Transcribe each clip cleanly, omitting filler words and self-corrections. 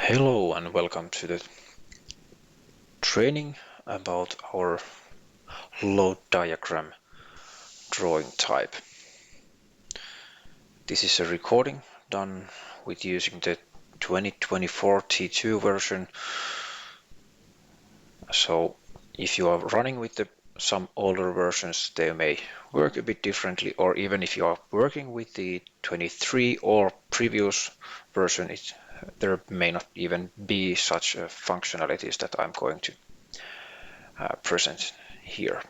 Hello and welcome to the training about our load diagram drawing type. This is a recording done with using the 2024 T2 version. So if you are running with some older versions, they may work a bit differently, or even if you are working with the 23 or previous version, there may not even be such functionalities that I'm going to present here.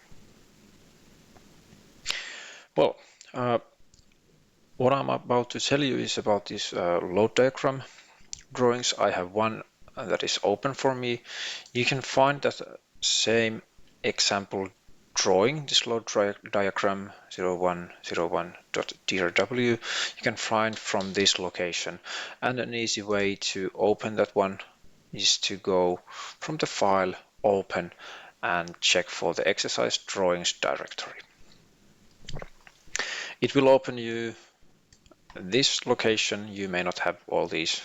Well, what I'm about to tell you is about this load diagram drawings. I have one that is open for me. You can find that same example drawing, this load diagram 0101.drw, you can find from this location. And an easy way to open that one is to go from the file, open, and check for the exercise drawings directory. It will open you this location. You may not have all these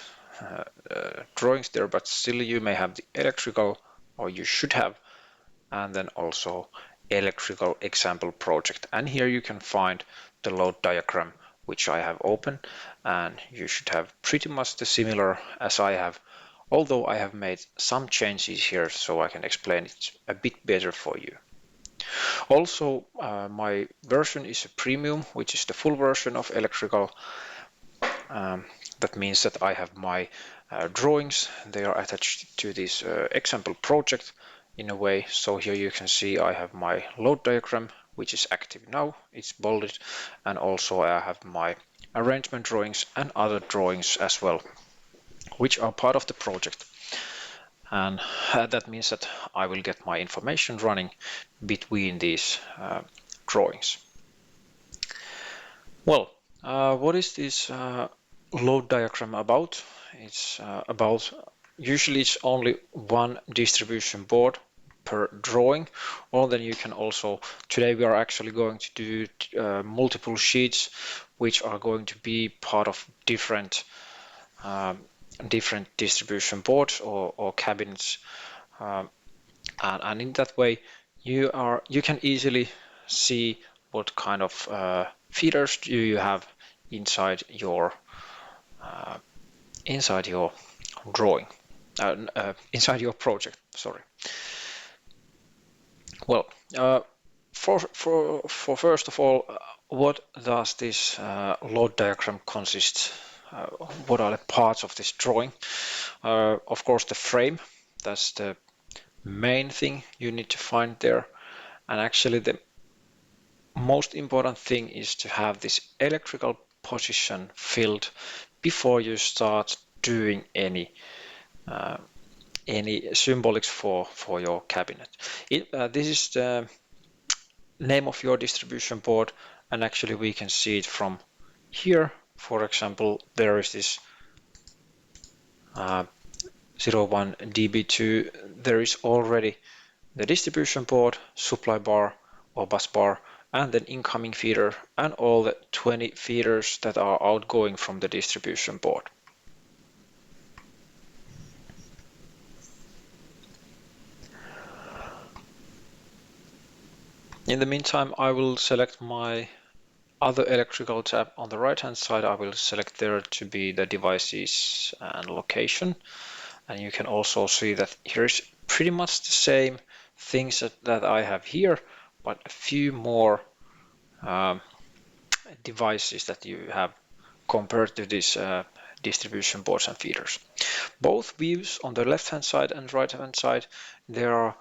drawings there, but still you may have the electrical, or you should have, and then also electrical example project. And here you can find the load diagram which I have open, and you should have pretty much the similar as I have, although I have made some changes here so I can explain it a bit better for you. Also, my version is a premium, which is the full version of electrical. That means that I have my drawings. They are attached to this example project in a way. So here you can see I have my load diagram, which is active now. It's bolded. And also I have my arrangement drawings and other drawings as well, which are part of the project. And that means that I will get my information running between these drawings. Well, what is this load diagram about? It's usually it's only one distribution board per drawing, or then you can also, today we are actually going to do multiple sheets which are going to be part of different distribution boards or cabinets, and in that way you can easily see what kind of feeders do you have inside your drawing, inside your project. Sorry. Well, for first of all, what does this load diagram consist? What are the parts of this drawing? Of course, the frame. That's the main thing you need to find there. And actually, the most important thing is to have this electrical position filled before you start doing any symbolics for your cabinet. This is the name of your distribution board, and actually we can see it from here. For example, there is this 01 dB2. There is already the distribution board, supply bar or bus bar, and then incoming feeder, and all the 20 feeders that are outgoing from the distribution board. In the meantime, I will select my other electrical tab on the right hand side. I will select there to be the devices and location, and you can also see that here is pretty much the same things that I have here, but a few more devices that you have compared to these distribution boards and feeders. Both views on the left hand side and right hand side, they are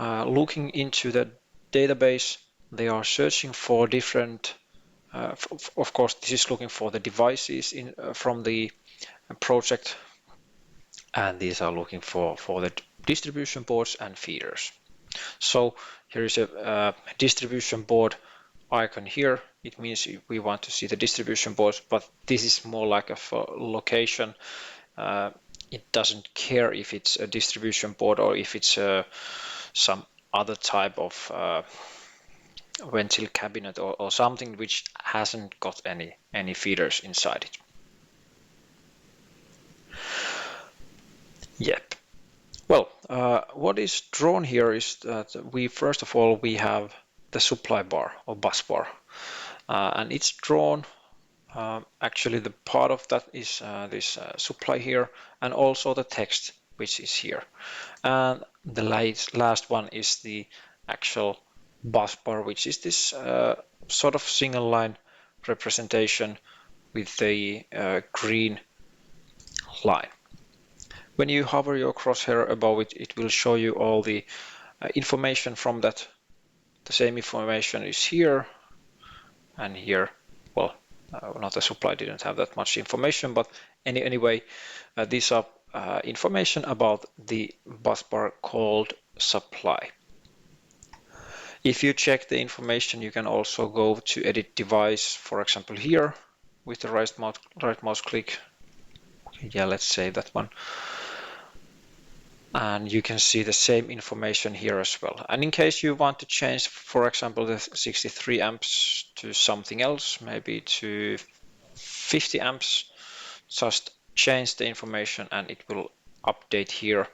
looking into the database. They are searching for different, of course this is looking for the devices from the project, and these are looking for the distribution boards and feeders. So here is a distribution board icon here. It means we want to see the distribution boards, but this is more like a location. It doesn't care if it's a distribution board or if it's some other type of ventil cabinet or something which hasn't got any feeders inside it. Yep. Well, what is drawn here is that first of all we have the supply bar or bus bar, and it's drawn. Actually, the part of that is this supply here, and also the text which is here. And the last one is the actual bus bar, which is this sort of single line representation with the green line. When you hover your crosshair above it, it will show you all the information from that. The same information is here and here. Well, not the supply didn't have that much information, but anyway, these are information about the bus bar called supply. If you check the information, you can also go to edit device, for example here, with the right mouse click. Yeah, let's save that one. And you can see the same information here as well. And in case you want to change, for example, the 63 amps to something else, maybe to 50 amps, just change the information and it will update here,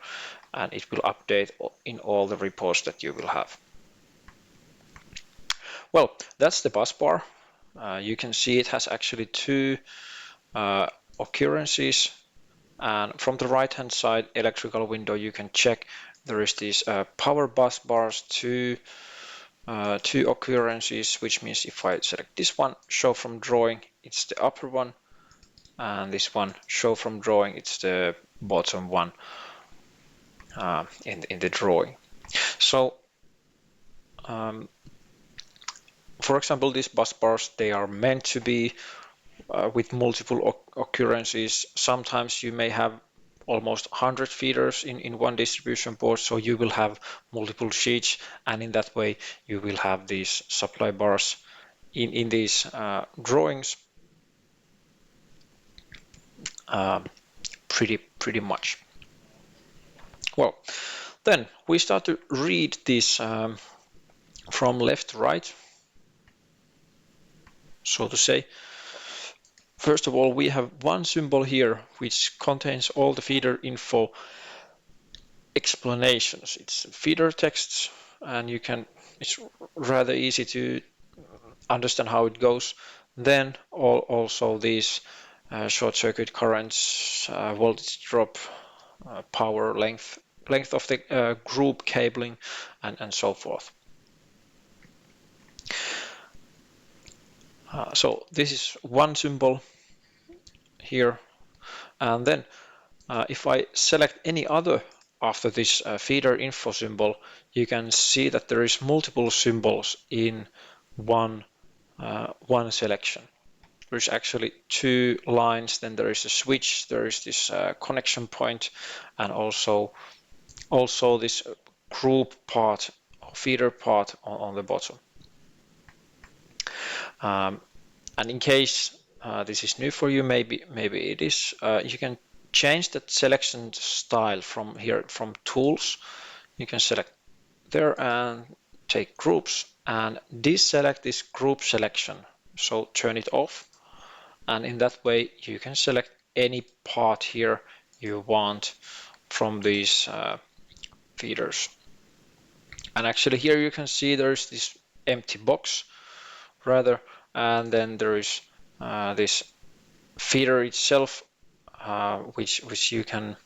and it will update in all the reports that you will have. Well, that's the bus bar. You can see it has actually two occurrences, and from the right hand side electrical window you can check there is these power bus bars, two occurrences, which means if I select this one, show from drawing, it's the upper one, and this one, show from drawing, it's the bottom one in the drawing. So for example, these bus bars, they are meant to be with multiple occurrences. Sometimes you may have almost 100 feeders in one distribution board, so you will have multiple sheets, and in that way you will have these supply bars in these drawings pretty much. Well, then we start to read this from left to right, so to say. First of all, we have one symbol here which contains all the feeder info explanations. It's feeder texts, and it's rather easy to understand how it goes. Then also these short circuit currents, voltage drop, power length of the group cabling, and so forth. So this is one symbol here, and then if I select any other after this feeder info symbol, you can see that there is multiple symbols in one selection. There's actually two lines, then there is a switch, there is this connection point, and also this group part, feeder part on the bottom. And in case this is new for you, maybe it is, you can change that selection style from here, from tools. You can select there and take groups and deselect this group selection. So turn it off, and in that way you can select any part here you want from these feeders. And actually here you can see there's this empty box rather, and then there is this feeder itself, which you can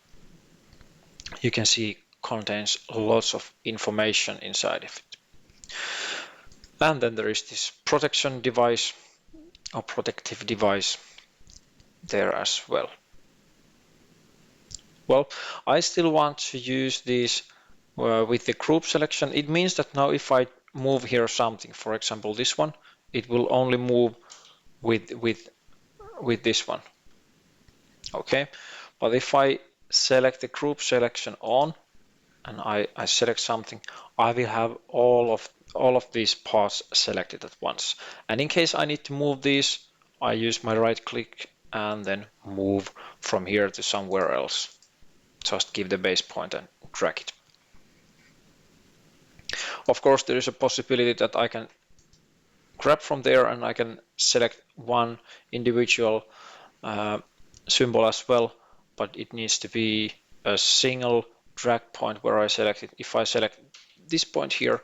see contains lots of information inside of it. And then there is this protection device or protective device there as well. Well, I still want to use these with the group selection. It means that now if I move here something, for example this one, it will only move with this one. Okay, but if I select the group selection on and I select something, I will have all of these parts selected at once. And in case I need to move these, I use my right click and then move from here to somewhere else. Just give the base point and drag it. Of course, there is a possibility that I can grab from there and I can select one individual symbol as well, but it needs to be a single drag point where I select it. If I select this point here,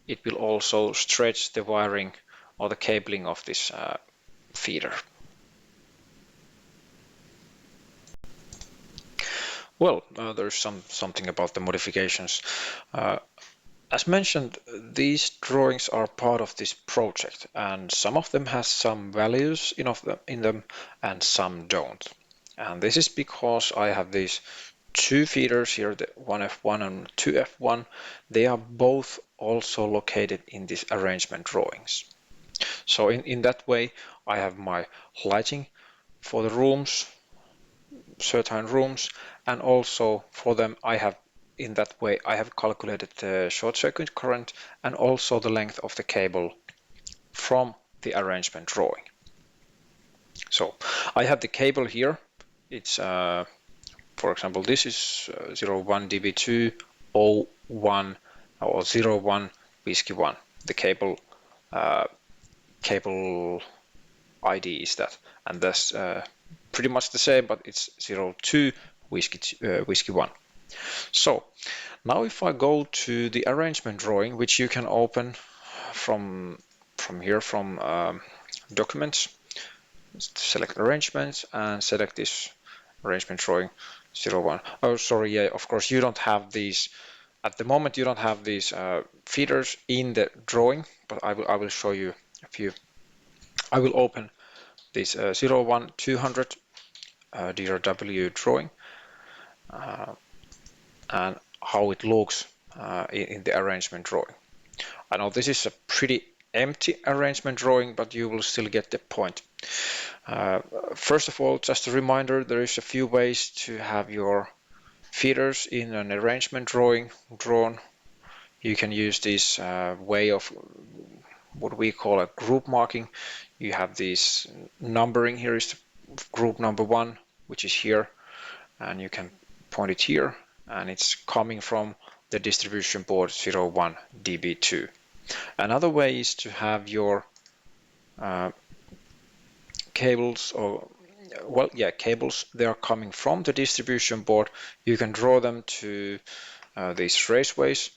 it will also stretch the wiring or the cabling of this feeder. Well, there's something about the modifications. As mentioned, these drawings are part of this project, and some of them has some values in them and some don't. And this is because I have these two feeders here, the 1F1 and 2F1. They are both also located in these arrangement drawings. So in that way, I have my lighting for the rooms, certain rooms, and also for them in that way I have calculated the short circuit current and also the length of the cable from the arrangement drawing. So I have the cable here. It's for example, this is 01 dB2 01 or 01 whiskey 1. The cable ID is that, and that's pretty much the same, but it's 02 whiskey 1. So now if I go to the arrangement drawing, which you can open from here from documents, select arrangements and select this arrangement drawing 01. Oh, sorry, yeah, of course you don't have these at the moment. You don't have these feeders in the drawing, but I will show you a few. I will open this 01 200 DRW drawing and how it looks in the arrangement drawing. I know this is a pretty empty arrangement drawing, but you will still get the point. First of all, just a reminder, there is a few ways to have your feeders in an arrangement drawing drawn. You can use this way of what we call a group marking. You have this numbering. Here is the group number 1, which is here, and you can point it here, and it's coming from the distribution board 01 dB2. Another way is to have your cables, or well, yeah, cables. They are coming from the distribution board. You can draw them to these raceways,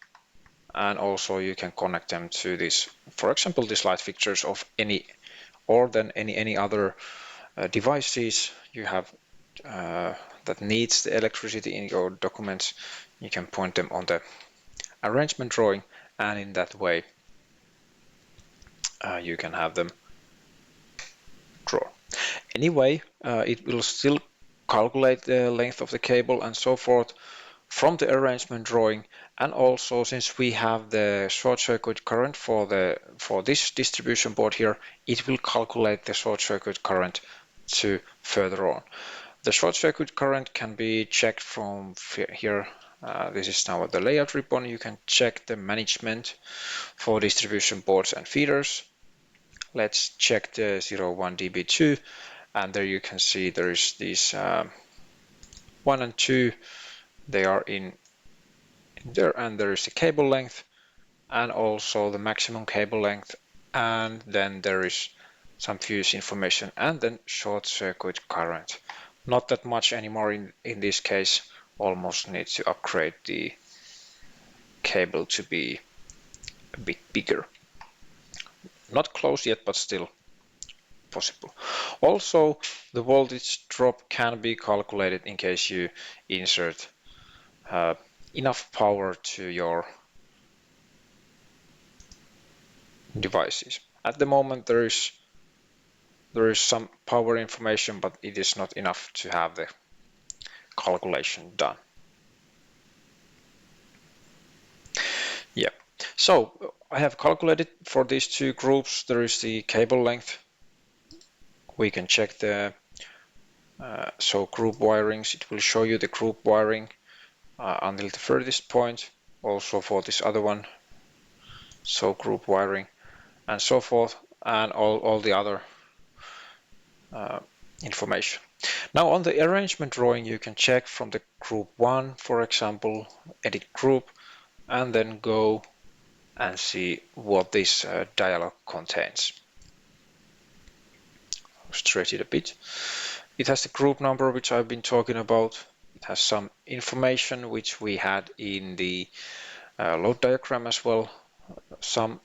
and also you can connect them to this, for example, these light fixtures of any other devices you have that needs the electricity in your documents. You can point them on the arrangement drawing, and in that way you can have them draw. Anyway, it will still calculate the length of the cable and so forth from the arrangement drawing, and also since we have the short circuit current for this distribution board here, it will calculate the short circuit current to further on. The short circuit current can be checked from here. This is now the layout ribbon. You can check the management for distribution boards and feeders. Let's check the 01 dB2, and there you can see there is these 1 and 2. They are in there, and there is the cable length and also the maximum cable length, and then there is some fuse information and then short circuit current. Not that much anymore in this case. Almost need to upgrade the cable to be a bit bigger. Not close yet, but still possible. Also, the voltage drop can be calculated in case you insert enough power to your devices. At the moment there is some power information, but it is not enough to have the calculation done. Yeah, so I have calculated for these two groups. There is the cable length. We can check the group wirings. It will show you the group wiring until the furthest point. Also for this other one, so group wiring and so forth, and all the other information. Now on the arrangement drawing, you can check from the group 1, for example, edit group, and then go and see what this dialog contains. I'll stretch it a bit. It has the group number which I've been talking about. It has some information which we had in the load diagram as well, some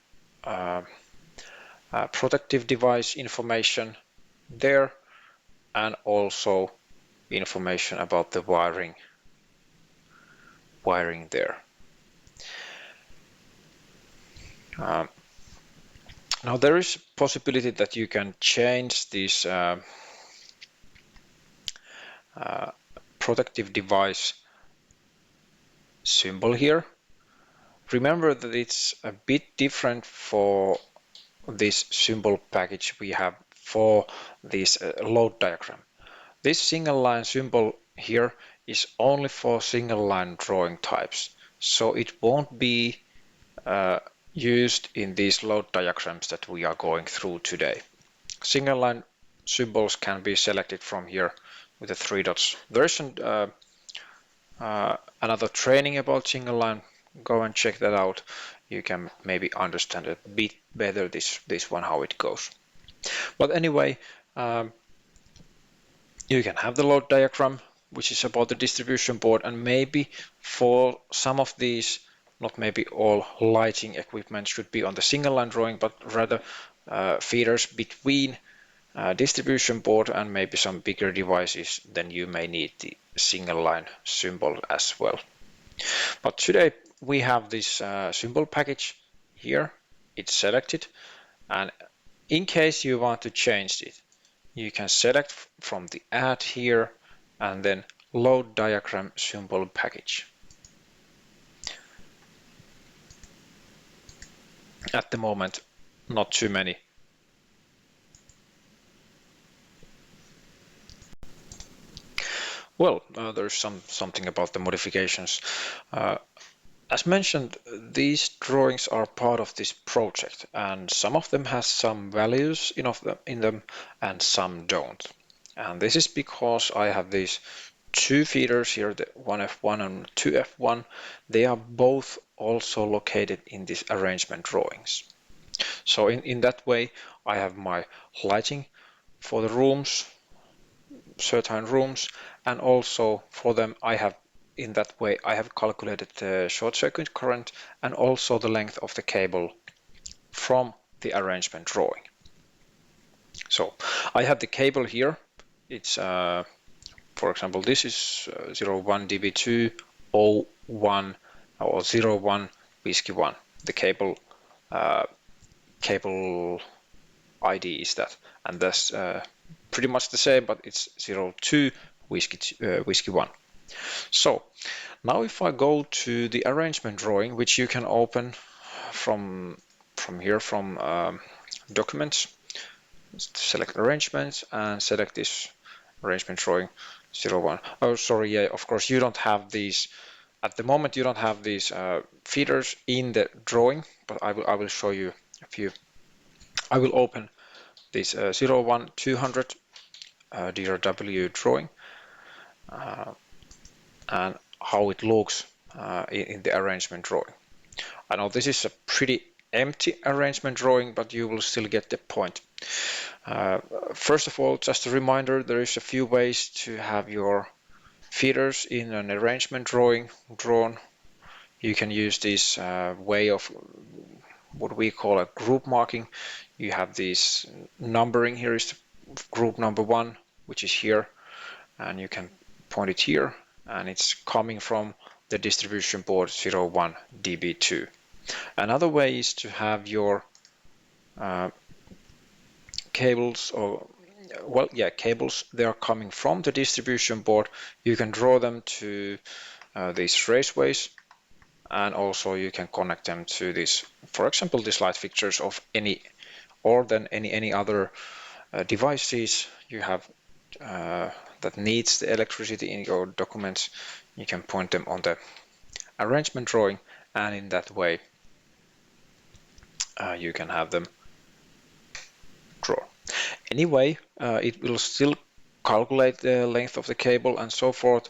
protective device information there, and also information about the wiring there. Now there is a possibility that you can change this protective device symbol here. Remember that it's a bit different for this symbol package we have for this load diagram. This single line symbol here is only for single line drawing types, so it won't be used in these load diagrams that we are going through today. Single line symbols can be selected from here with the three dots. There's another training about single line. Go and check that out. You can maybe understand a bit better this one, how it goes. But anyway, you can have the load diagram, which is about the distribution board, and maybe for some of these, not maybe all lighting equipment should be on the single line drawing, but rather feeders between distribution board and maybe some bigger devices, then you may need the single line symbol as well. But today we have this symbol package here. It's selected, and in case you want to change it, you can select from the add here and then load diagram symbol package. At the moment, not too many. Well, there's something about the modifications. As mentioned, these drawings are part of this project, and some of them has some values in them and some don't. And this is because I have these two feeders here, the 1F1 and 2F1. They are both also located in these arrangement drawings. So in that way, I have my lighting for the rooms, certain rooms, and also for them I have, in that way I have calculated the short circuit current and also the length of the cable from the arrangement drawing. So I have the cable here. It's for example, this is 01 dB2 01 or 01 whiskey 1. The cable ID is that, and that's pretty much the same, but it's 02 whiskey 1. So now if I go to the arrangement drawing, which you can open from here, from documents, select arrangements and select this arrangement drawing 01. Oh, sorry, yeah, of course you don't have these at the moment. You don't have these feeders in the drawing, but I will show you a few. I will open this 01 200 DRW drawing and how it looks in the arrangement drawing. I know this is a pretty empty arrangement drawing, but you will still get the point. First of all, just a reminder, there is a few ways to have your feeders in an arrangement drawing drawn. You can use this way of what we call a group marking. You have this numbering. Here is group number 1, which is here, and you can point it here, and it's coming from the distribution board 01 dB2. Another way is to have your cables, or well, yeah, cables. They are coming from the distribution board. You can draw them to these raceways, and also you can connect them to this, for example, these light fixtures of any other devices you have that needs the electricity in your documents. You can point them on the arrangement drawing, and in that way you can have them draw. Anyway, it will still calculate the length of the cable and so forth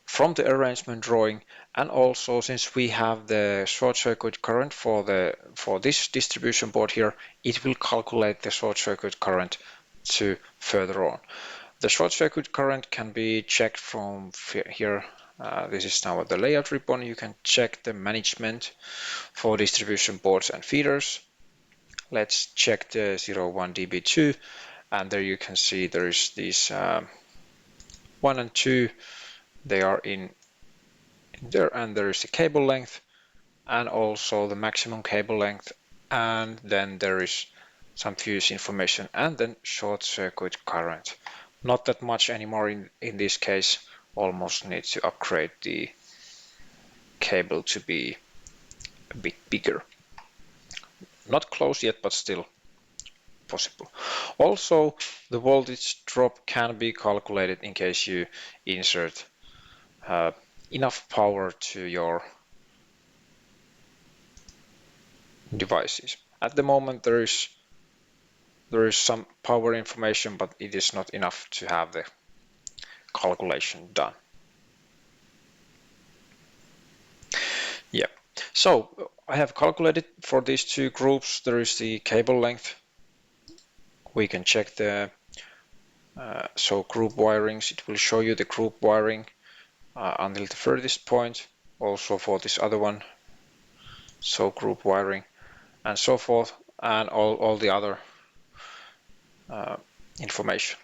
from the arrangement drawing, and also since we have the short circuit current for this distribution board here, it will calculate the short circuit current to further on. The short circuit current can be checked from here. This is now the layout ribbon. You can check the management for distribution boards and feeders. Let's check the 01 dB2, and there you can see there is these 1 and 2. They are in there, and there is the cable length and also the maximum cable length, and then there is some fuse information and then short circuit current. Not that much anymore in this case. Almost need to upgrade the cable to be a bit bigger. Not close yet, but still possible. Also, the voltage drop can be calculated in case you insert enough power to your devices. At the moment there is some power information, but it is not enough to have the calculation done. Yeah, so I have calculated for these two groups. There is the cable length. We can check the group wirings. It will show you the group wiring until the furthest point. Also for this other one, so group wiring and so forth, and all the other information.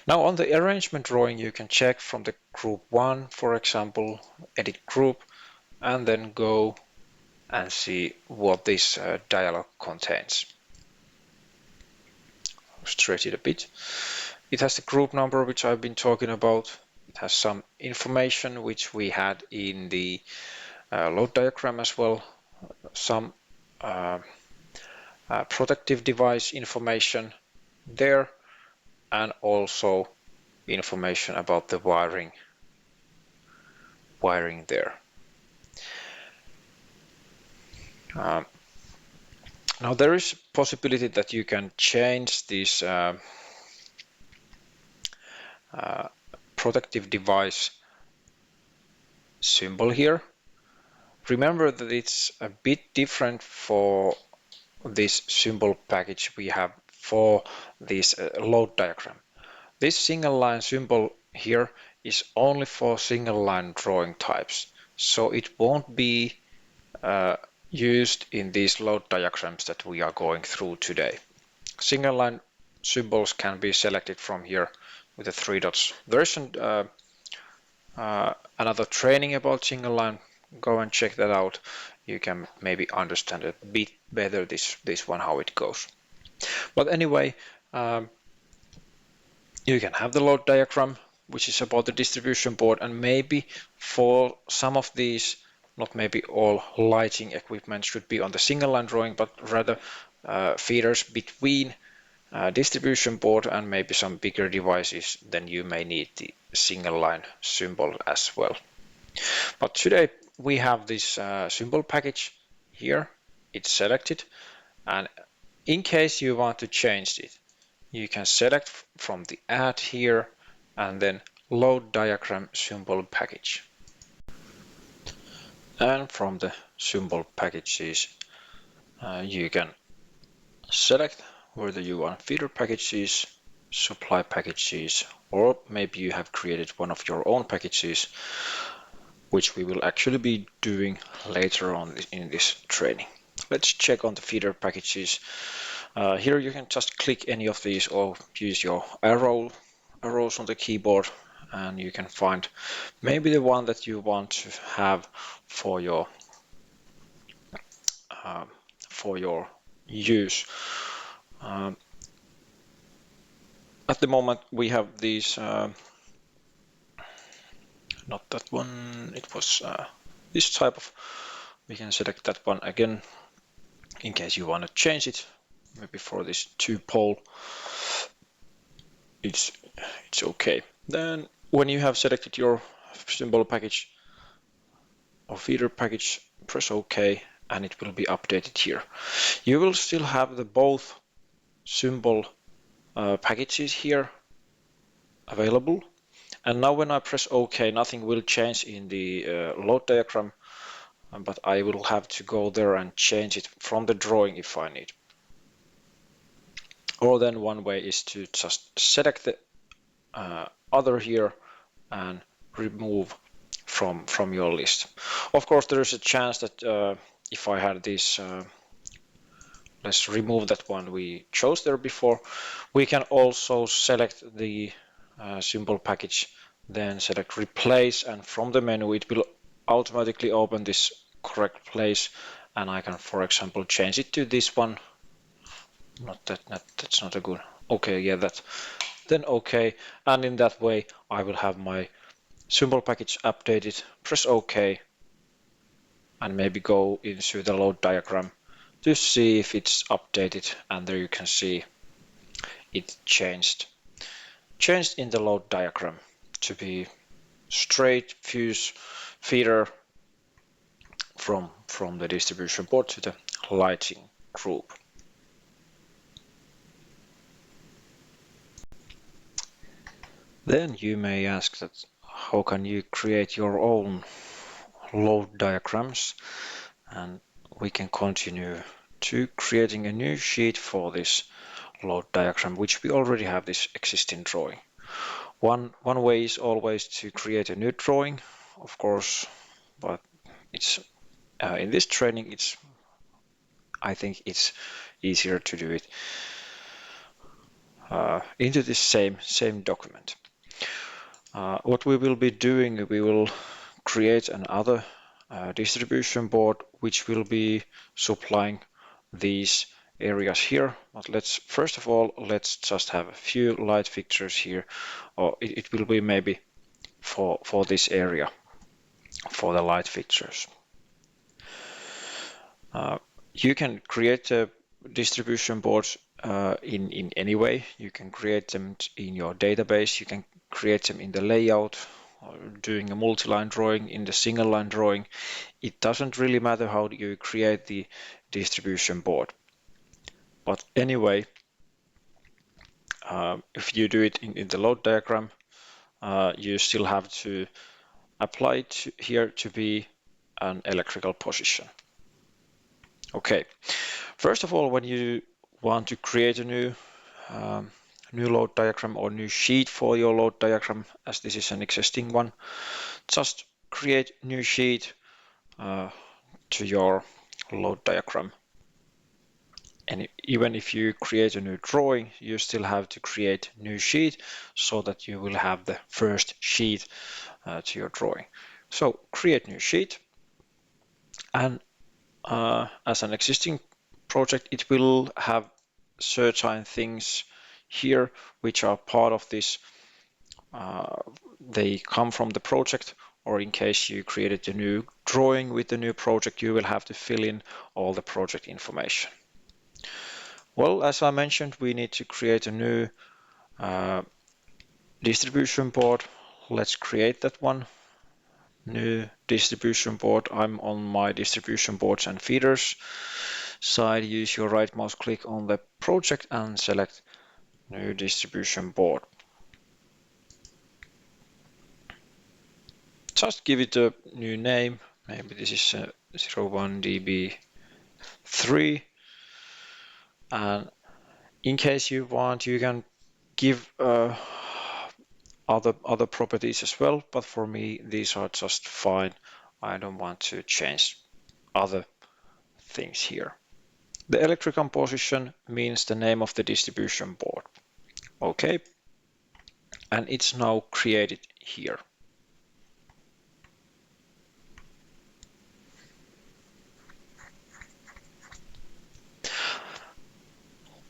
Now on the arrangement drawing, you can check from the group 1, for example, edit group, and then go and see what this dialog contains. Stretch it a bit. It has the group number which I've been talking about. It has some information which we had in the load diagram as well. Some protective device information there, and also information about the wiring there. Now there is possibility that you can change this protective device symbol here. Remember that it's a bit different for this symbol package we have for this load diagram. This single line symbol here is only for single line drawing types, so it won't be used in these load diagrams that we are going through today. Single line symbols can be selected from here with the 3 dots. There is another training about single line. Go and check that out. You can maybe understand a bit better this one, how it goes. But anyway, you can have the load diagram, which is about the distribution board, and maybe for some of these, not maybe all lighting equipment should be on the single line drawing, but rather feeders between distribution board and maybe some bigger devices, then you may need the single line symbol as well. But today we have this symbol package here. It's selected, and in case you want to change it, you can select from the add here and then load diagram symbol package. And from the symbol packages, you can select whether you want feeder packages, supply packages, or maybe you have created one of your own packages, which we will actually be doing later on in this training. Let's check on the feeder packages. Here you can just click any of these or use your arrows on the keyboard, and you can find maybe the one that you want to have for your use. At the moment we have these, not that one, it was this type of, we can select that one again in case you want to change it. Maybe for this 2-pole, it's okay. Then when you have selected your symbol package or feeder package, press OK, and it will be updated here. You will still have the both symbol packages here available. And now when I press OK, nothing will change in the load diagram, but I will have to go there and change it from the drawing if I need. Or then one way is to just select the other here and remove from your list. Of course, there is a chance that if I had this, let's remove that one we chose there before. We can also select the symbol package, then select replace, and from the menu it will automatically open this correct place, and I can, for example, change it to this one. That's not a good. Okay, yeah, that. Then okay, and in that way I will have my symbol package updated. Press OK and maybe go into the load diagram to see if it's updated, and there you can see it changed in the load diagram to be straight fuse feeder from the distribution board to the lighting group. Then you may ask that how can you create your own load diagrams, and we can continue to creating a new sheet for this load diagram, which we already have this existing drawing. One way is always to create a new drawing, of course, but it's in this training I think it's easier to do it into this same document. What we will be doing, we will create another distribution board which will be supplying these areas here. But first of all, let's just have a few light fixtures here, or it will be maybe for this area for the light fixtures. You can create distribution boards in any way. You can create them in your database. You can create them in the layout, or doing a multi-line drawing, in the single line drawing. It doesn't really matter how you create the distribution board. But anyway, if you do it in the load diagram, you still have to apply it here to be an electrical position. Okay, first of all, when you want to create a new load diagram or new sheet for your load diagram, as this is an existing one, just create new sheet to your load diagram. And even if you create a new drawing, you still have to create new sheet so that you will have the first sheet to your drawing. So create new sheet, and as an existing project, it will have certain things here which are part of this. They come from the project, or in case you created a new drawing with the new project, you will have to fill in all the project information. Well, as I mentioned, we need to create a new distribution board. Let's create that one. New distribution board. I'm on my distribution boards and feeders side. Use your right mouse click on the project and select new distribution board. Just give it a new name. Maybe this is 01db3. And in case you want, you can give other properties as well, but for me these are just fine. I don't want to change other things here. The electrical position means the name of the distribution board. Okay, and it's now created here.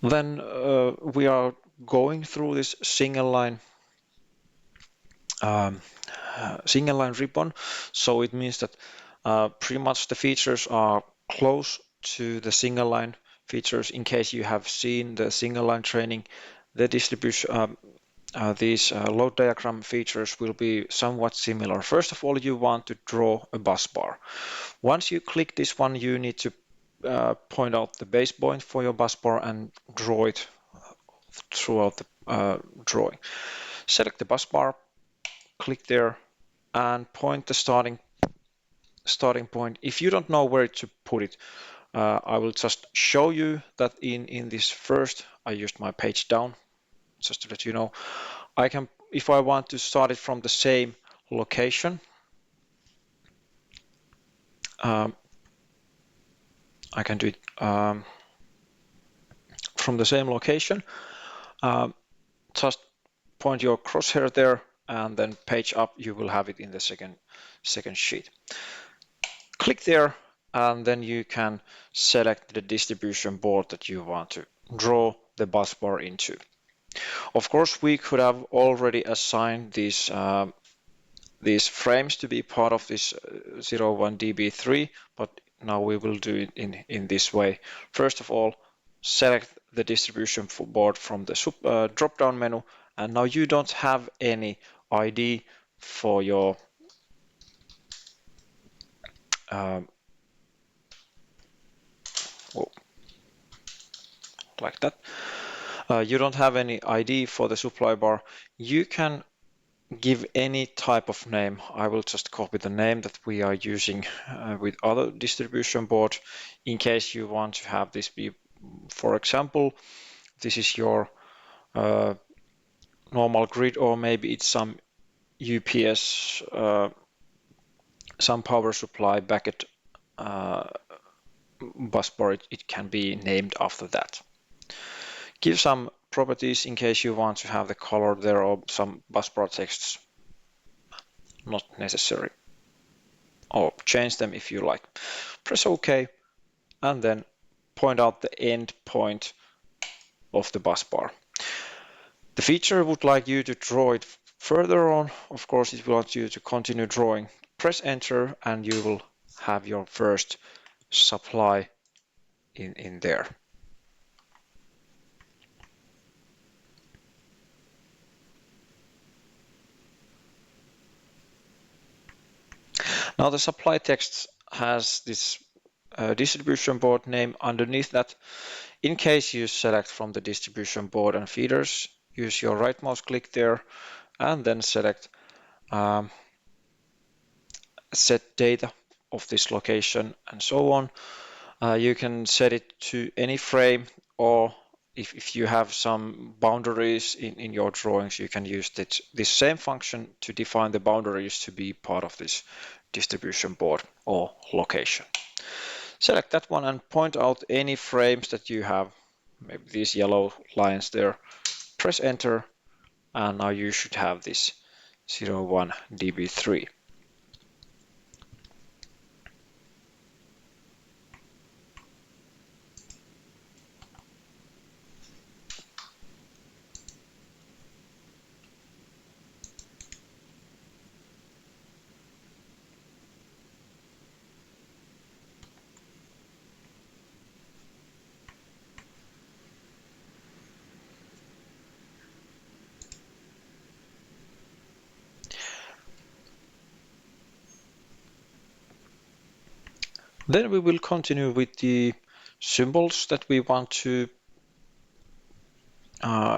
Then we are going through this single line ribbon, so it means that pretty much the features are close to the single line features. In case you have seen the single line training, the distribution these load diagram features will be somewhat similar. First of all, you want to draw a bus bar. Once you click this one, you need to point out the base point for your bus bar and draw it throughout the drawing. Select the bus bar, click there, and point the starting point. If you don't know where to put it, I will just show you that in this first, I used my page down, just to let you know. I can if I want to start it from the same location, I can do it from the same location. Just point your crosshair there and then page up, you will have it in the second sheet. Click there and then you can select the distribution board that you want to draw the bus bar into. Of course, we could have already assigned these frames to be part of this 01DB3, but now we will do it in this way. First of all, select the distribution board from the drop-down menu, and now you don't have any ID for your like that. You don't have any ID for the supply bar. You can give any type of name. I will just copy the name that we are using with other distribution board in case you want to have this be, for example, this is your normal grid, or maybe it's some UPS, some power supply bucket bus bar. It can be named after that. Give some properties in case you want to have the color there or some bus bar texts. Not necessary. Or change them if you like. Press OK and then point out the end point of the bus bar. The feature would like you to draw it further on. Of course, it wants you to continue drawing. Press enter and you will have your first supply in there. Now the supply text has this distribution board name underneath that. In case you select from the distribution board and feeders, use your right mouse click there and then select set data of this location and so on. You can set it to any frame, or if you have some boundaries in your drawings, you can use this same function to define the boundaries to be part of this distribution board or location. Select that one and point out any frames that you have, maybe these yellow lines there. Press enter and now you should have this 01DB3. Then we will continue with the symbols that we want to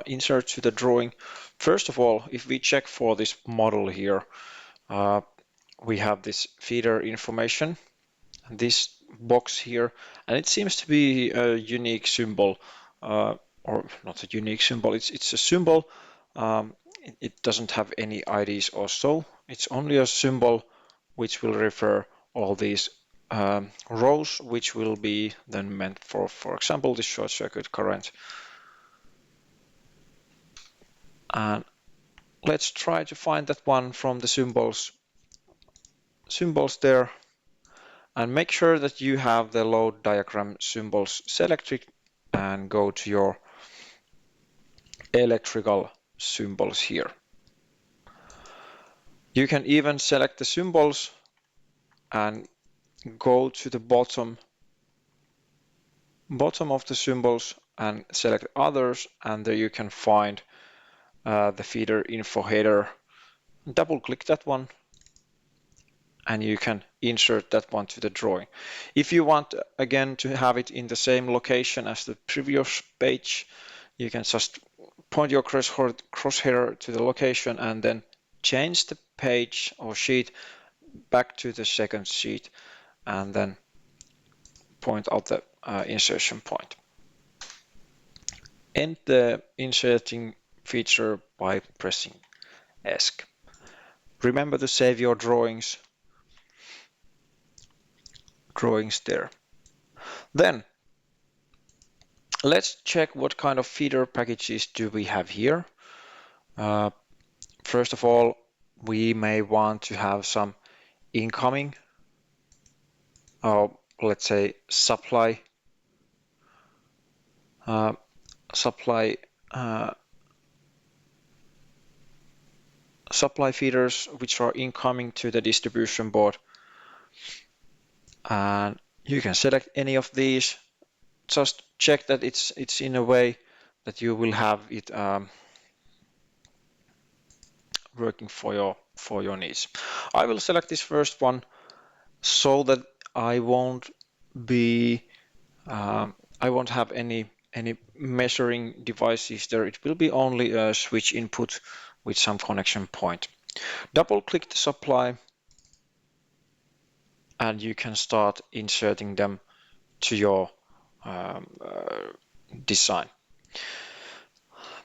insert to the drawing. First of all, if we check for this model here, we have this feeder information, this box here, and it seems to be a unique symbol, or not a unique symbol, it's a symbol. It doesn't have any IDs or so. It's only a symbol which will refer all these rows, which will be then meant for example, this short circuit current. And let's try to find that one from the symbols there, and make sure that you have the load diagram symbols selected and go to your electrical symbols here. You can even select the symbols and go to the bottom of the symbols and select others, and there you can find the feeder info header. Double click that one and you can insert that one to the drawing. If you want again to have it in the same location as the previous page, you can just point your crosshair to the location and then change the page or sheet back to the second sheet and then point out the insertion point. End the inserting feature by pressing ESC. Remember to save your drawings there. Then let's check what kind of feeder packages do we have here. First of all, we may want to have some incoming, or let's say supply feeders which are incoming to the distribution board, and you can select any of these. Just check that it's in a way that you will have it working for your needs. I will select this first one so that I won't have any measuring devices there. It will be only a switch input with some connection point. Double click the supply and you can start inserting them to your design.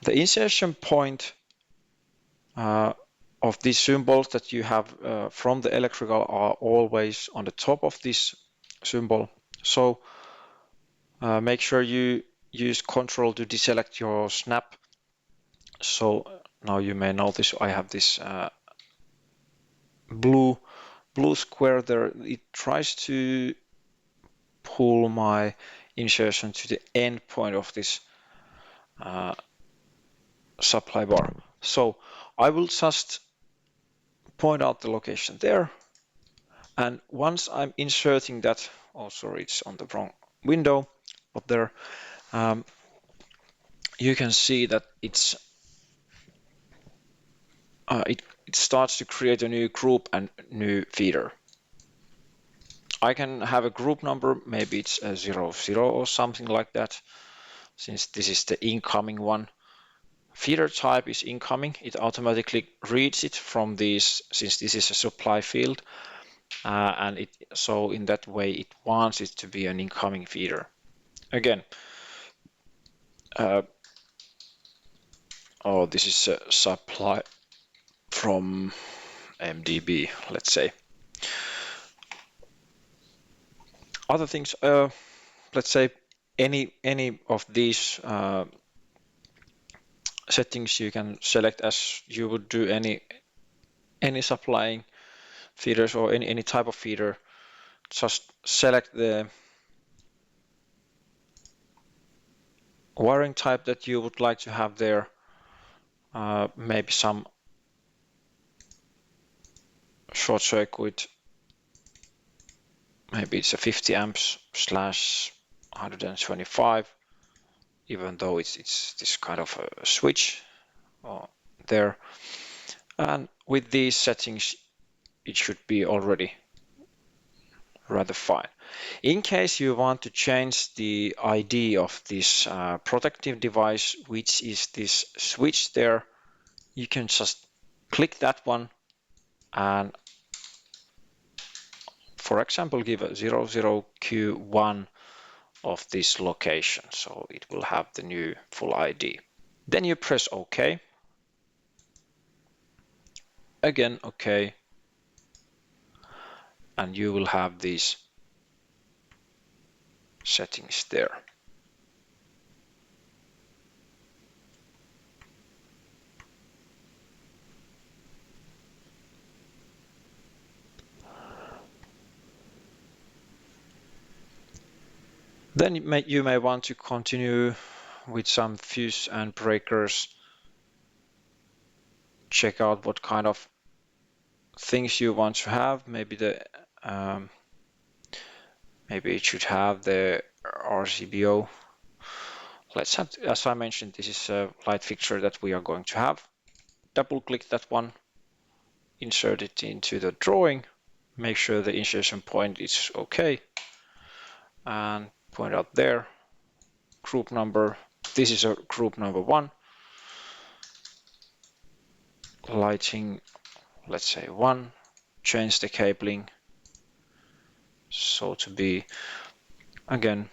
The insertion point of these symbols that you have from the electrical are always on the top of this symbol. So make sure you use Control to deselect your snap. So now you may notice I have this blue square there. It tries to pull my insertion to the end point of this supply bar. So I will just point out the location there, and once I'm inserting that, oh sorry, it's on the wrong window, but there you can see that it starts to create a new group and new feeder. I can have a group number, maybe it's a 00 or something like that, since this is the incoming one. Feeder type is incoming. It automatically reads it from these, since this is a supply field, and so in that way it wants it to be an incoming feeder. Again, this is a supply from MDB, let's say. Other things, let's say any of these settings you can select as you would do any supplying feeders or any type of feeder. Just select the wiring type that you would like to have there. Maybe some short circuit, maybe it's a 50 amps / 125, even though it's this kind of a switch there. And with these settings it should be already rather fine. In case you want to change the ID of this protective device, which is this switch there, you can just click that one and, for example, give a 00Q1 of this location, so it will have the new full ID. Then you press OK. Again OK, and you will have these settings there. Then you may want to continue with some fuse and breakers. Check out what kind of things you want to have. Maybe maybe it should have the RCBO. Let's have, as I mentioned, this is a light fixture that we are going to have. Double click that one, insert it into the drawing, make sure the insertion point is okay, and point out there. Group number, this is a group number 1. Lighting, let's say 1. Change the cabling so to be, again,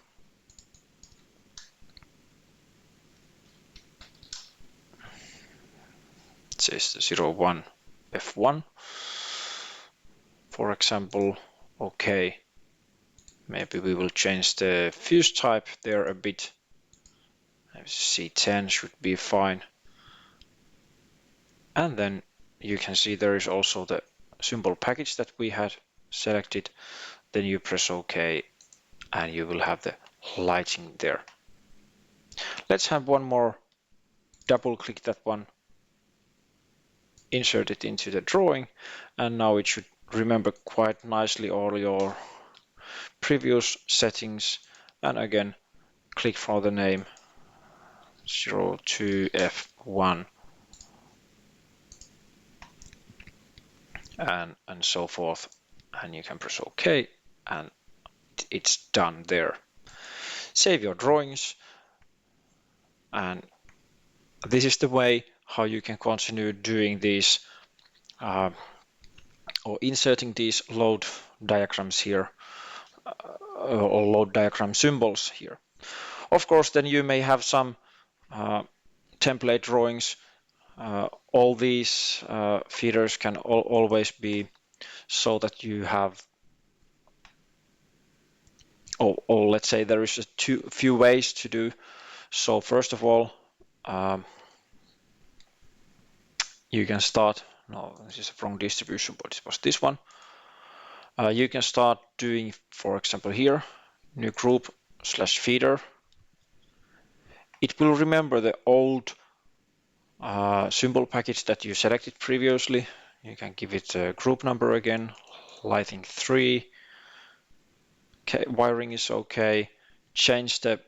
says 01 F1 for example. Okay, maybe we will change the fuse type there a bit. C10 should be fine. And then you can see there is also the symbol package that we had selected. Then you press OK and you will have the lighting there. Let's have one more. Double click that one, insert it into the drawing, and now it should remember quite nicely all your previous settings. And again, click for the name 02F1 and so forth, and you can press OK and it's done there. Save your drawings, and this is the way how you can continue doing these or inserting these load diagrams here or load diagram symbols here. Of course, then you may have some template drawings. All these feeders can always be so that you have, or let's say there is a few ways to do. So first of all, you can start, no, this is a wrong distribution, but it was this one. You can start doing, for example, here, new group / feeder. It will remember the old symbol package that you selected previously. You can give it a group number again, lighting 3. Okay, wiring is okay. Change the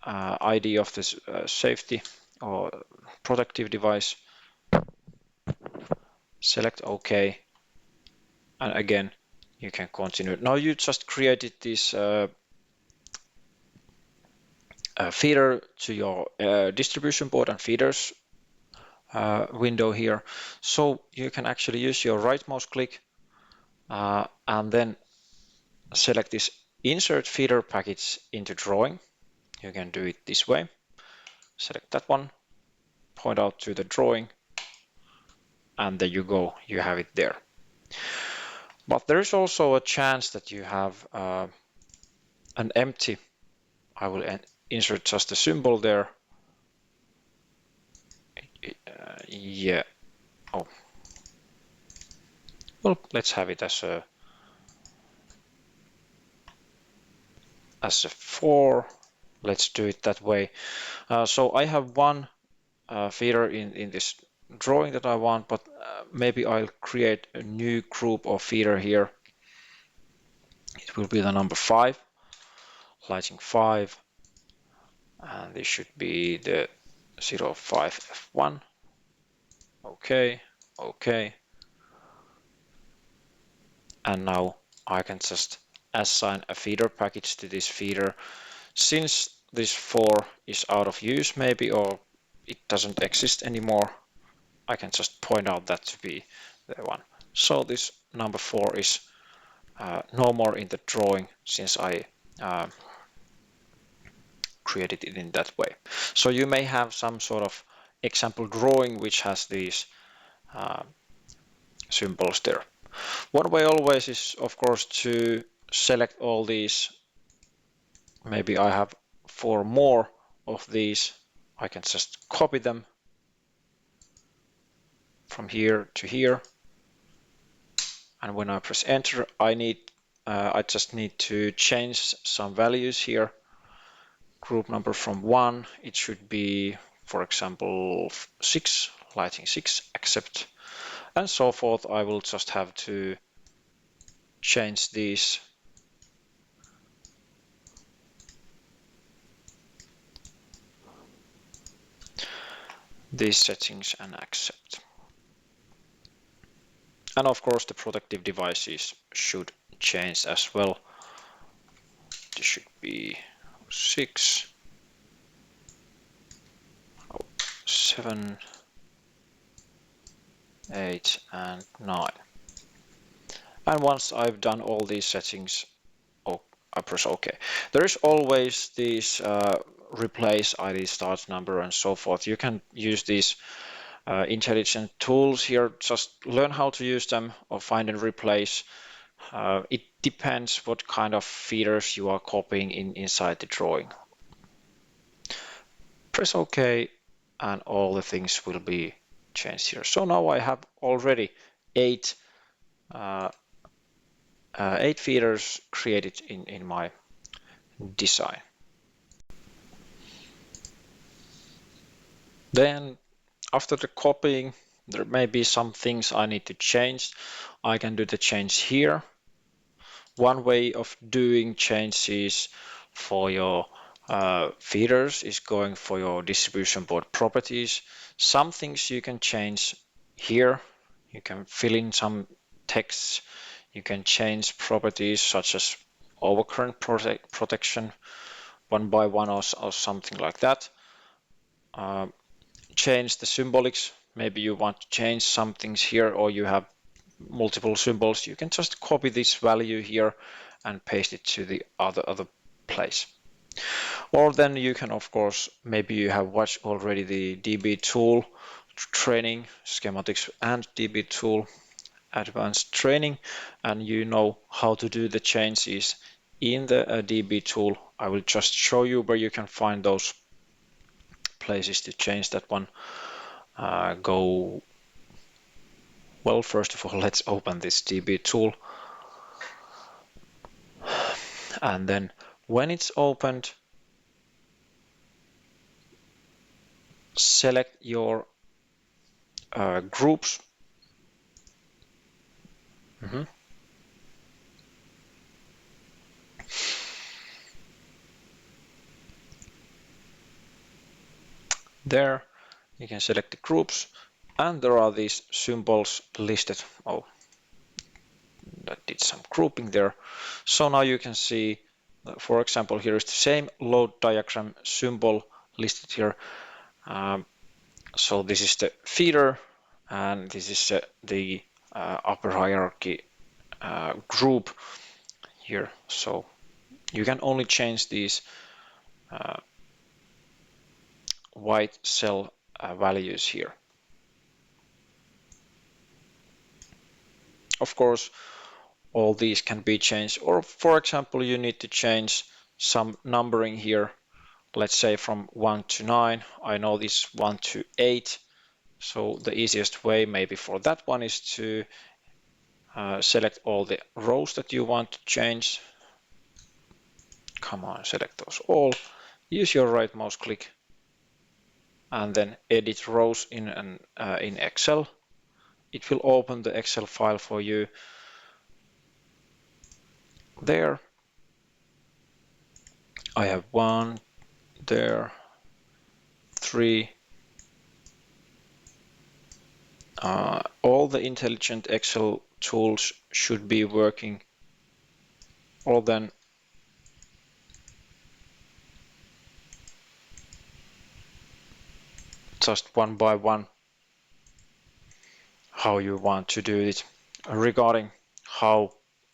ID of this safety or protective device. Select OK. And again, you can continue. Now you just created this feeder to your distribution board and feeders window here. So you can actually use your right mouse click and then select this insert feeder package into drawing. You can do it this way. Select that one, point out to the drawing, and there you go, you have it there. But there is also a chance that you have an empty. I will insert just a symbol there. Yeah. Oh. Well, let's have it as a 4. Let's do it that way. So I have one feeder in this drawing that I want, but maybe I'll create a new group of feeder here. It will be the number 5, lighting 5, and this should be the 05F1. Okay, okay. And now I can just assign a feeder package to this feeder. Since this 4 is out of use maybe, or it doesn't exist anymore, I can just point out that to be the one. So this number 4 is no more in the drawing since I created it in that way. So you may have some sort of example drawing which has these symbols there. One way always is, of course, to select all these. Maybe I have 4 more of these. I can just copy them from here to here. And when I press enter, I just need to change some values here. Group number from 1, it should be, for example, 6, lighting 6, accept, and so forth. I will just have to change these settings and accept. And of course the protective devices should change as well. This should be 6, 7, 8 and 9. And once I've done all these settings, I press OK. There is always these replace ID start number and so forth. You can use these intelligent tools here. Just learn how to use them or find and replace. It depends what kind of feeders you are copying inside the drawing. Press OK and all the things will be changed here. So now I have already eight feeders created in my design. Then after the copying, there may be some things I need to change. I can do the change here. One way of doing changes for your feeders is going for your distribution board properties. Some things you can change here. You can fill in some texts. You can change properties such as overcurrent protection one by one or something like that. Change the symbolics. Maybe you want to change some things here, or you have multiple symbols. You can just copy this value here and paste it to the other place. Or then you can, of course, maybe you have watched already the DB tool training, schematics and DB tool advanced training, and you know how to do the changes in the DB tool. I will just show you where you can find those places to change that one. Well, first of all, let's open this DB tool. And then when it's opened, select your groups. There, you can select the groups, and there are these symbols listed. Oh, that did some grouping there. So now you can see, for example, here is the same load diagram symbol listed here. So this is the feeder, and this is the upper hierarchy group here. So you can only change these white cell values here. Of course, all these can be changed, or for example, you need to change some numbering here. Let's say from 1 to 9. I know this 1 to 8. So the easiest way maybe for that one is to select all the rows that you want to change. Come on, select those all. Use your right mouse click and then edit rows in Excel. It will open the Excel file for you. There I have 1, there 3. All the intelligent Excel tools should be working, or then just one by one how you want to do it regarding how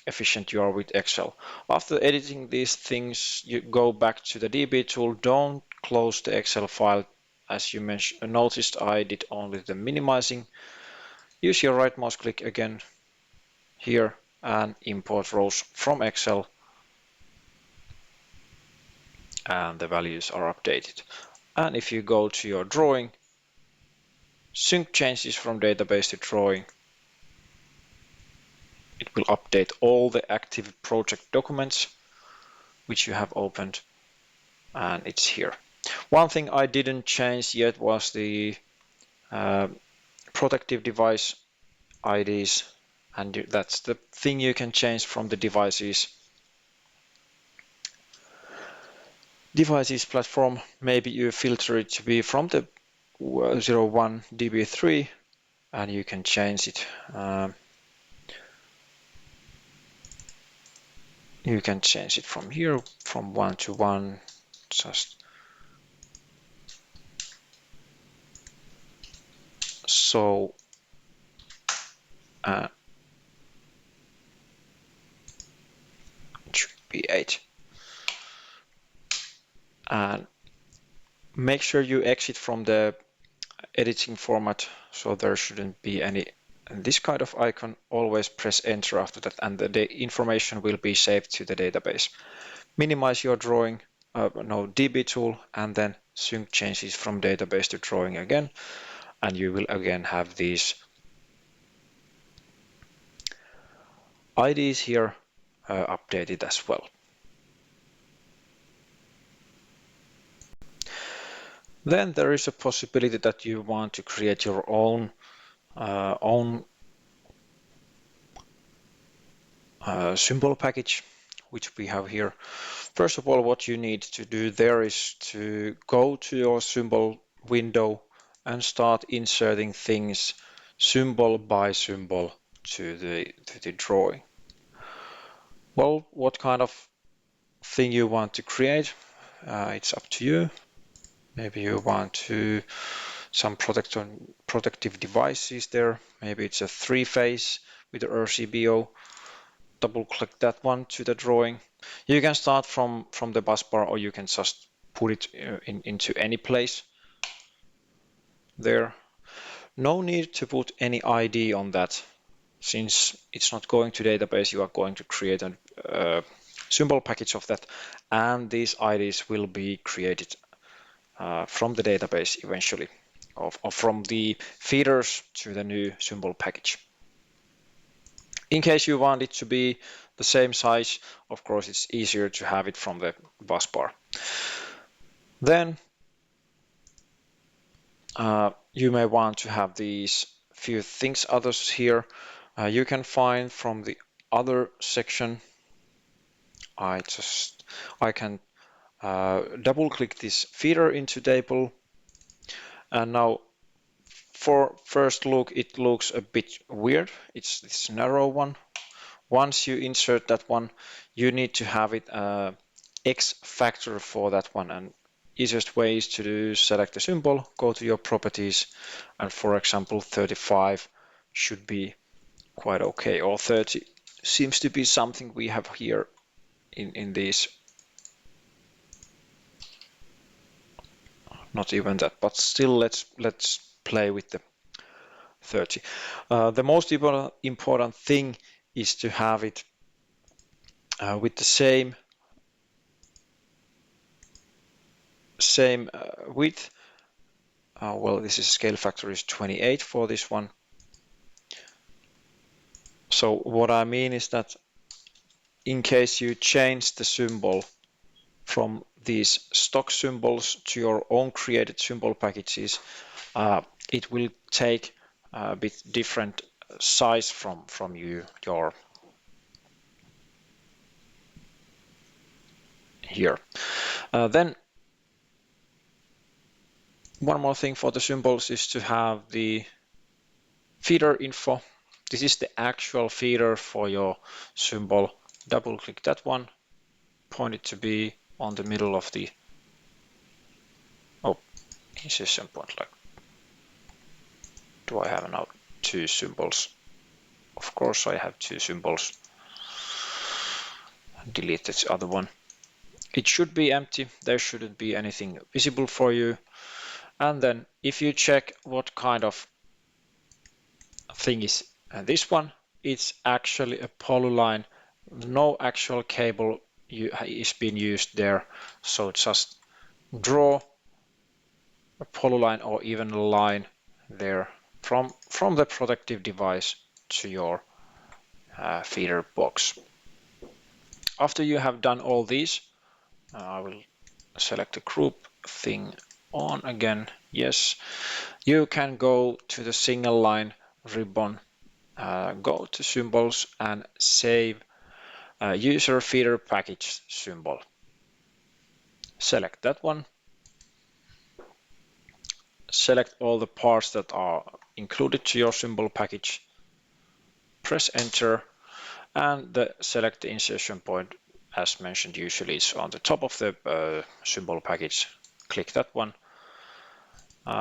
efficient you are with Excel. After editing these things, you go back to the DB tool. Don't close the Excel file. As you noticed, I did only the minimizing. Use your right mouse click again here and import rows from Excel, and the values are updated. And if you go to your drawing, sync changes from database to drawing, it will update all the active project documents which you have opened, and it's here. One thing I didn't change yet was the protective device IDs, and that's the thing you can change from the devices platform. Maybe you filter it to be from the 01 DB3, and you can change it. You can change it from here, from 1 to 1, just so. It should be 8. And make sure you exit from the editing format, so there shouldn't be any this kind of icon. Always press enter after that, and the information will be saved to the database. Minimize your drawing, no DB tool, and then sync changes from database to drawing again, and you will again have these IDs here updated as well. Then there is a possibility that you want to create your own symbol package, which we have here. First of all, what you need to do there is to go to your symbol window and start inserting things symbol by symbol to the drawing. Well, what kind of thing you want to create, it's up to you. Maybe you want to some protective devices there. Maybe it's a 3-phase with the RCBO. Double click that one to the drawing. You can start from the bus bar, or you can just put it into any place there. No need to put any ID on that, since it's not going to database. You are going to create a symbol package of that, and these IDs will be created from the database eventually, or from the feeders to the new symbol package. In case you want it to be the same size, of course, it's easier to have it from the bus bar. Then you may want to have these few things others here. You can find from the other section. I can double click this feeder into table, and now for first look it looks a bit weird. It's this narrow one. Once you insert that one, you need to have it X factor for that one, and easiest way is to select the symbol, go to your properties, and for example 35 should be quite okay, or 30 seems to be something we have here in these. Not even that, but still let's play with the 30. The most important thing is to have it with the same width. Well, this is scale factor is 28 for this one. So what I mean is that in case you change the symbol from these stock symbols to your own created symbol packages, it will take a bit different size from your here. Then one more thing for the symbols is to have the feeder info. This is the actual feeder for your symbol. Double click that one, point it to be on the middle of the insertion point. Like, do I have now two symbols? Of course I have two symbols. Delete this other one. It should be empty. There shouldn't be anything visible for you. And then if you check what kind of thing is this one, it's actually a polyline. No actual cable is being used there. So just draw a polyline or even a line there from the protective device to your feeder box. After you have done all these, I will select the group thing on again. Yes, you can go to the single line ribbon, go to symbols and save user feeder package symbol. Select that one. Select all the parts that are included to your symbol package. Press enter, and select the insertion point as mentioned. Usually it's on the top of the symbol package. Click that one.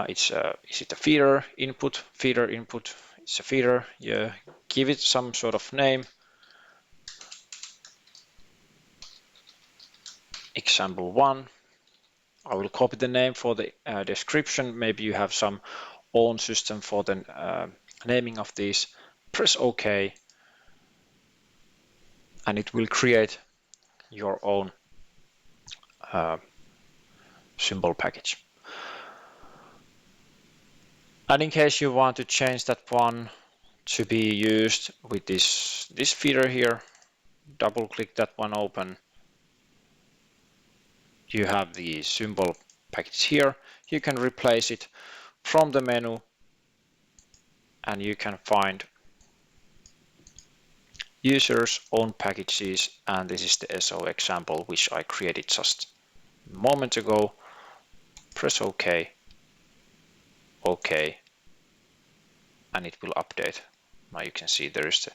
Is it a feeder input? Feeder input. It's a feeder. Yeah. Give it some sort of name. Example 1. I will copy the name for the description. Maybe you have some own system for the naming of these. Press OK, and it will create your own symbol package. And in case you want to change that one to be used with this feeder here, double click that one open. You have the symbol package here. You can replace it from the menu, and you can find users own packages, and this is the SO example which I created just a moment ago. Press OK, OK, and it will update. Now you can see there is the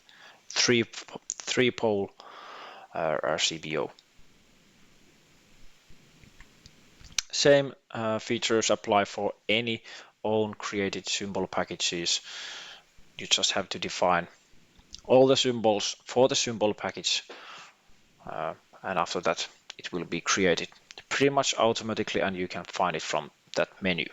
three pole RCBO. Same features apply for any own created symbol packages. You just have to define all the symbols for the symbol package, and after that it will be created pretty much automatically, and you can find it from that menu.